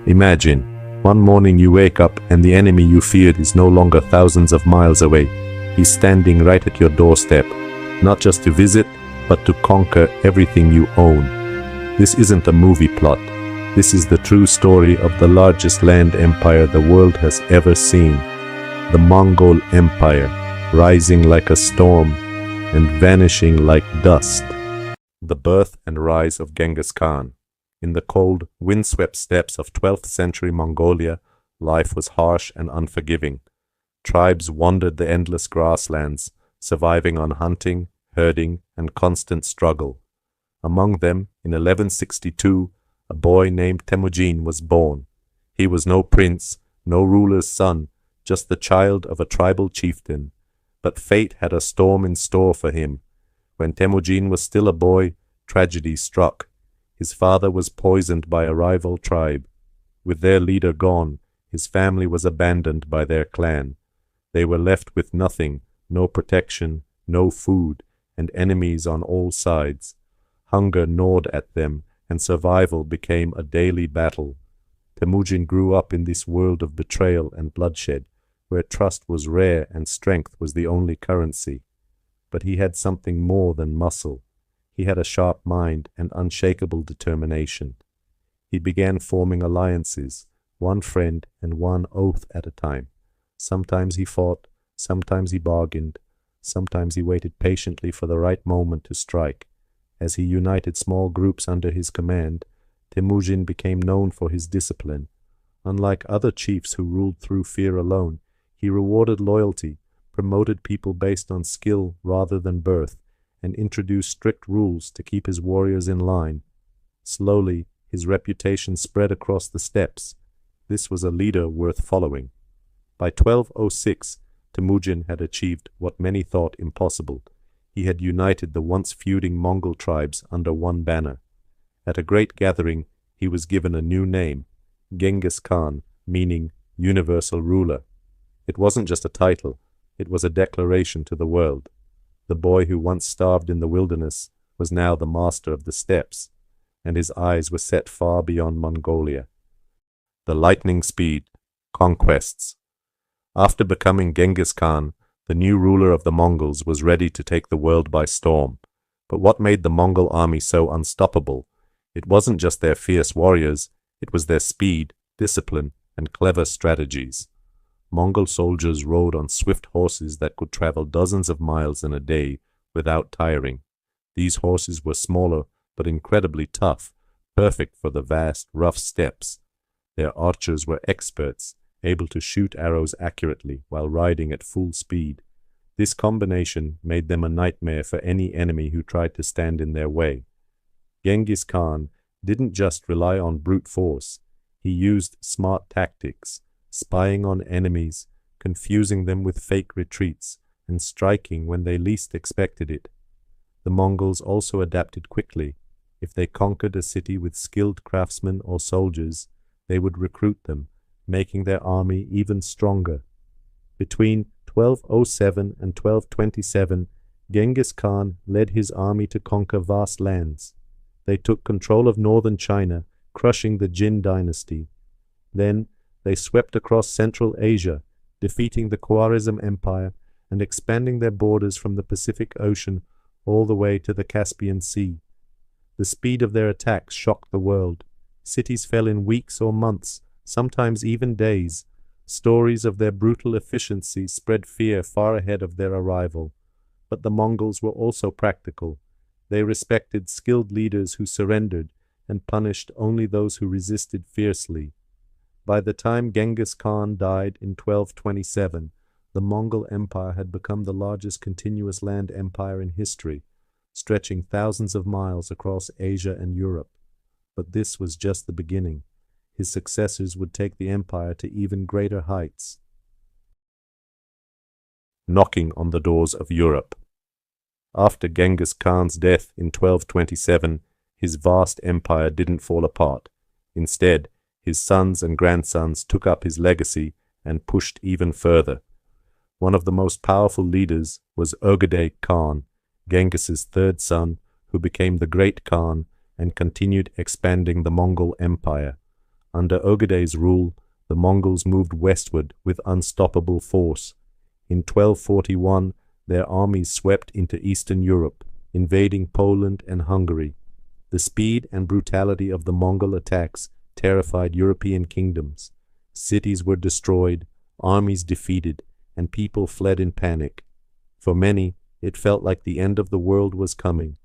Imagine, one morning you wake up and the enemy you feared is no longer thousands of miles away. He's standing right at your doorstep, not just to visit, but to conquer everything you own. This isn't a movie plot. This is the true story of the largest land empire the world has ever seen. The Mongol Empire, rising like a storm and vanishing like dust. The birth and rise of Genghis Khan. In the cold, windswept steppes of 12th century Mongolia, life was harsh and unforgiving. Tribes wandered the endless grasslands, surviving on hunting, herding, and constant struggle. Among them, in 1162, a boy named Temujin was born. He was no prince, no ruler's son, just the child of a tribal chieftain. But fate had a storm in store for him. When Temujin was still a boy, tragedy struck. His father was poisoned by a rival tribe. With their leader gone, his family was abandoned by their clan. They were left with nothing, no protection, no food, and enemies on all sides. Hunger gnawed at them, and survival became a daily battle. Temujin grew up in this world of betrayal and bloodshed, where trust was rare and strength was the only currency. But he had something more than muscle. He had a sharp mind and unshakable determination. He began forming alliances, one friend and one oath at a time. Sometimes he fought, sometimes he bargained, sometimes he waited patiently for the right moment to strike. As he united small groups under his command, Temujin became known for his discipline. Unlike other chiefs who ruled through fear alone, he rewarded loyalty, promoted people based on skill rather than birth, and introduced strict rules to keep his warriors in line. Slowly, his reputation spread across the steppes. This was a leader worth following. By 1206, Temujin had achieved what many thought impossible. He had united the once feuding Mongol tribes under one banner. At a great gathering, he was given a new name, Genghis Khan, meaning universal ruler. It wasn't just a title, it was a declaration to the world. The boy who once starved in the wilderness was now the master of the steppes, and his eyes were set far beyond Mongolia. The lightning speed, conquests. After becoming Genghis Khan, the new ruler of the Mongols was ready to take the world by storm. But what made the Mongol army so unstoppable? It wasn't just their fierce warriors, it was their speed, discipline, and clever strategies. Mongol soldiers rode on swift horses that could travel dozens of miles in a day without tiring. These horses were smaller but incredibly tough, perfect for the vast, rough steppes. Their archers were experts, able to shoot arrows accurately while riding at full speed. This combination made them a nightmare for any enemy who tried to stand in their way. Genghis Khan didn't just rely on brute force. He used smart tactics, spying on enemies, confusing them with fake retreats, and striking when they least expected it. The Mongols also adapted quickly. If they conquered a city with skilled craftsmen or soldiers, they would recruit them, making their army even stronger. Between 1207 and 1227, Genghis Khan led his army to conquer vast lands. They took control of northern China, crushing the Jin dynasty. Then they swept across Central Asia, defeating the Khwarezm Empire and expanding their borders from the Pacific Ocean all the way to the Caspian Sea. The speed of their attacks shocked the world. Cities fell in weeks or months, sometimes even days. Stories of their brutal efficiency spread fear far ahead of their arrival. But the Mongols were also practical. They respected skilled leaders who surrendered and punished only those who resisted fiercely. By the time Genghis Khan died in 1227, the Mongol Empire had become the largest continuous land empire in history, stretching thousands of miles across Asia and Europe. But this was just the beginning. His successors would take the empire to even greater heights. Knocking on the doors of Europe. After Genghis Khan's death in 1227, his vast empire didn't fall apart. Instead, his sons and grandsons took up his legacy and pushed even further. One of the most powerful leaders was Ögedei Khan, Genghis's third son, who became the Great Khan and continued expanding the Mongol Empire. Under Ogedei's rule, the Mongols moved westward with unstoppable force. In 1241, their armies swept into Eastern Europe, invading Poland and Hungary. The speed and brutality of the Mongol attacks terrified European kingdoms. Cities were destroyed, armies defeated, and people fled in panic. For many, it felt like the end of the world was coming.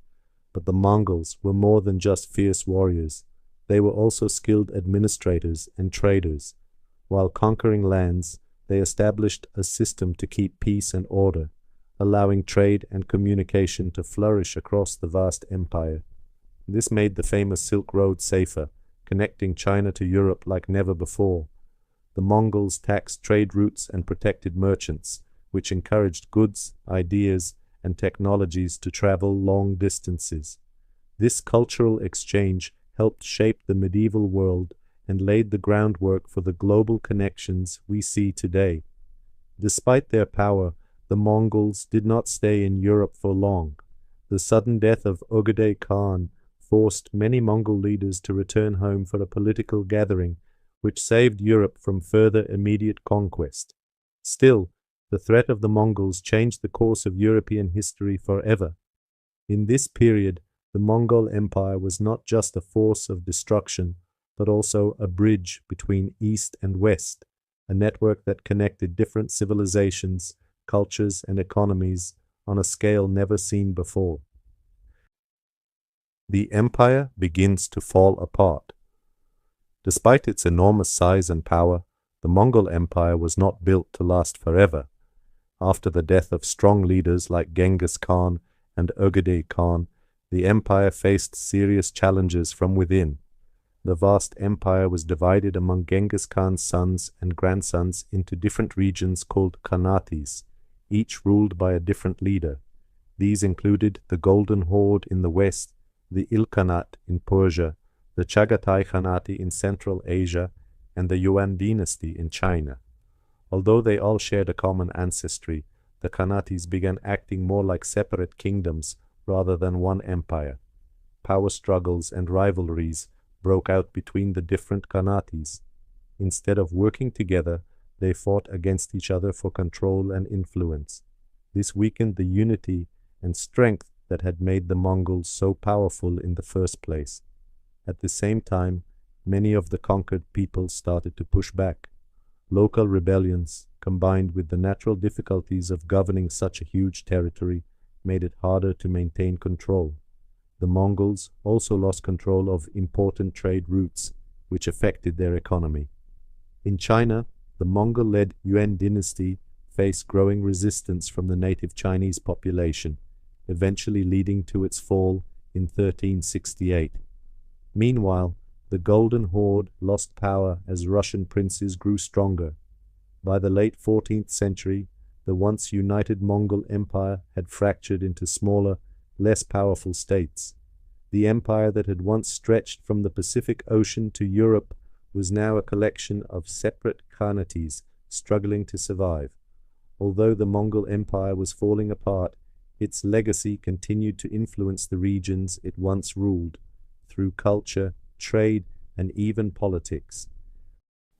But the Mongols were more than just fierce warriors. They were also skilled administrators and traders. While conquering lands, they established a system to keep peace and order, allowing trade and communication to flourish across the vast empire. This made the famous Silk Road safer, connecting China to Europe like never before. The Mongols taxed trade routes and protected merchants, which encouraged goods, ideas, and technologies to travel long distances. This cultural exchange helped shape the medieval world and laid the groundwork for the global connections we see today. Despite their power, the Mongols did not stay in Europe for long. The sudden death of Ogedei Khan forced many Mongol leaders to return home for a political gathering, which saved Europe from further immediate conquest. Still, the threat of the Mongols changed the course of European history forever. In this period, the Mongol Empire was not just a force of destruction, but also a bridge between East and West, a network that connected different civilizations, cultures, and economies on a scale never seen before. The empire begins to fall apart. Despite its enormous size and power, the Mongol Empire was not built to last forever. After the death of strong leaders like Genghis Khan and Ogedei Khan, the empire faced serious challenges from within. The vast empire was divided among Genghis Khan's sons and grandsons into different regions called Khanates, each ruled by a different leader. These included the Golden Horde in the west, the Ilkhanate in Persia, the Chagatai Khanate in Central Asia, and the Yuan dynasty in China. Although they all shared a common ancestry, the Khanates began acting more like separate kingdoms rather than one empire. Power struggles and rivalries broke out between the different Khanates. Instead of working together, they fought against each other for control and influence. This weakened the unity and strength that had made the Mongols so powerful in the first place. At the same time, many of the conquered peoples started to push back. Local rebellions, combined with the natural difficulties of governing such a huge territory, made it harder to maintain control. The Mongols also lost control of important trade routes, which affected their economy. In China, the Mongol-led Yuan dynasty faced growing resistance from the native Chinese population, eventually leading to its fall in 1368. Meanwhile, the Golden Horde lost power as Russian princes grew stronger. By the late 14th century, the once united Mongol Empire had fractured into smaller, less powerful states. The empire that had once stretched from the Pacific Ocean to Europe was now a collection of separate khanates struggling to survive. Although the Mongol Empire was falling apart, its legacy continued to influence the regions it once ruled, through culture, trade, and even politics.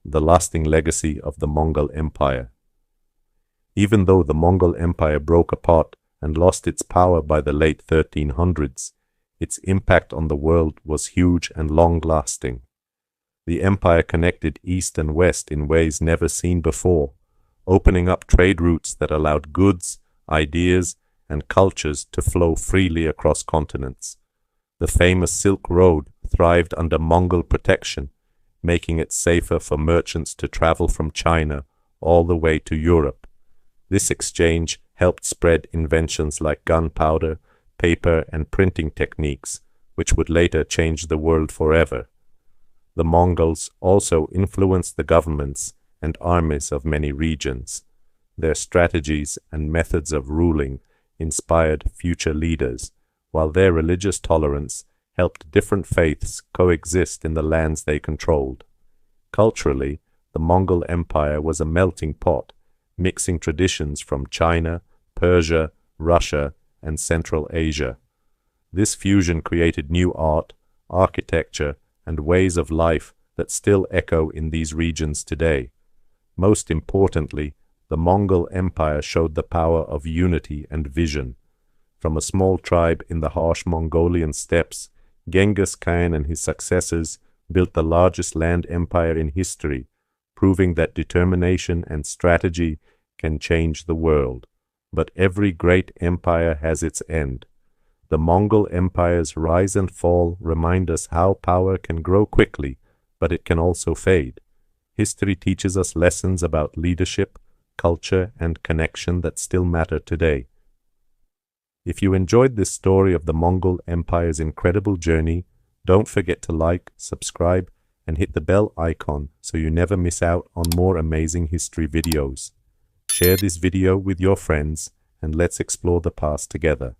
The lasting legacy of the Mongol Empire. Even though the Mongol Empire broke apart and lost its power by the late 1300s, its impact on the world was huge and long-lasting. The empire connected East and West in ways never seen before, opening up trade routes that allowed goods, ideas, and cultures to flow freely across continents. The famous Silk Road thrived under Mongol protection, making it safer for merchants to travel from China all the way to Europe. This exchange helped spread inventions like gunpowder, paper, and printing techniques, which would later change the world forever. The Mongols also influenced the governments and armies of many regions. Their strategies and methods of ruling inspired future leaders, while their religious tolerance helped different faiths coexist in the lands they controlled. Culturally, the Mongol Empire was a melting pot, mixing traditions from China, Persia, Russia, and Central Asia. This fusion created new art, architecture, and ways of life that still echo in these regions today. Most importantly, the Mongol Empire showed the power of unity and vision. From a small tribe in the harsh Mongolian steppes, Genghis Khan and his successors built the largest land empire in history, proving that determination and strategy can change the world. But every great empire has its end. The Mongol Empire's rise and fall remind us how power can grow quickly, but it can also fade. History teaches us lessons about leadership, culture, and connection that still matter today. If you enjoyed this story of the Mongol Empire's incredible journey, don't forget to like, subscribe, and hit the bell icon so you never miss out on more amazing history videos. Share this video with your friends and let's explore the past together.